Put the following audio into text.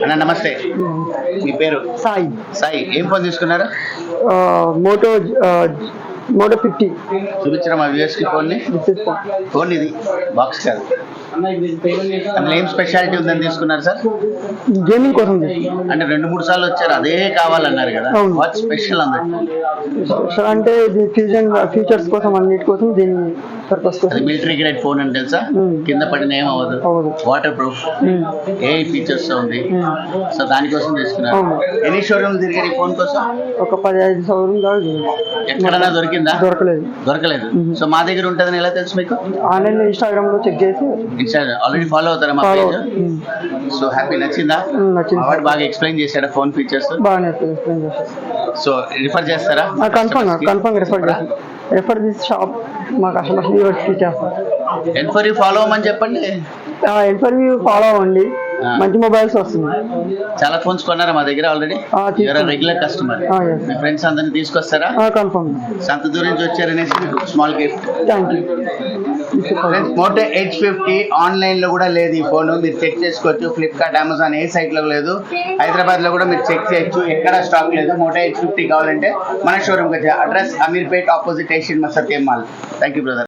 అన్న నమస్తే, మీ పేరు? సాయి. సాయి, ఏం ఫోన్ తీసుకున్నారు? Moto Moto 50. చూపించడం మా వ్యూయర్స్ కి ఫోన్ ని. ఫోన్ ఇది బాక్స్ కాదు. అందులో ఏం స్పెషాలిటీ ఉందని తీసుకున్నారు సార్? గేమింగ్ కోసం. అంటే 2-3 సార్లు వచ్చారు, అదే కావాలన్నారు కదా. వాట్ స్పెషల్ అందరు అంటే ఇది ఫీచర్స్ కోసం, అన్నిటి కోసం దీని పర్పస్ కోసం. మిలిటరీ గ్రేడ్ ఫోన్ అని తెలుసా? కింద పడిన ఏం అవ్వదు, వాటర్ ప్రూఫ్, ఏ ఫీచర్స్ ఉంది. సో దానికోసం తీసుకున్నారు. ఎన్ని షోరూమ్ తిరిగారు ఈ ఫోన్ కోసం? ఒక 15 షోరూమ్ దాకా. ఎక్కడన్నా దొరికిందా? దొరకలేదు. సో మా దగ్గర ఉంటుందని ఎలా తెలుసు మీకు? ఆన్లైన్ ఇన్స్టాగ్రామ్ లో చెక్ చేసి. ఇన్స్టాగ్రామ్ ఆల్రెడీ ఫాలో అవుతారా మా పేజ్? సో హ్యాపీ, నచ్చిందా? వాడు బాగా ఎక్స్ప్లెయిన్ చేశాడా ఫోన్ ఫీచర్స్? బాగానే ఎక్స్ప్లెయిన్ చేశాడు. సో రిఫర్ చేస్తారా? కన్ఫర్మ్ రిఫర్ చేసి షాప్ మా కస్టమర్స్ చేస్తారు. ఎన్క్వైరీ ఫాలో అవ్వమని చెప్పండి. ఎన్క్వైరీ ఫాలో అవ్వండి, మంచి మొబైల్స్ వస్తుంది. చాలా ఫోన్స్ కొన్నారా మా దగ్గర ఆల్రెడీ? Regular customer. మీ ఫ్రెండ్స్ అందరినీ తీసుకొస్తారా? కన్ఫర్మ్. సంత దూరం నుంచి వచ్చారనేసి small gift. Thank you. Friends, Moto H50 online లో కూడా లేదు. ఈ ఫోన్ మీరు చెక్ చేసుకోవచ్చు. ఫ్లిప్కార్ట్, అమెజాన్ ఏ సైట్ లో లేదు. హైదరాబాద్ లో కూడా మీరు చెక్ చేయొచ్చు, ఎక్కడ స్టాక్ లేదు. మోటో H50 కావాలంటే మన షోరూమ్ కి వచ్చే address Ameerpet, opposite Asian Satyam mall. Thank you brother.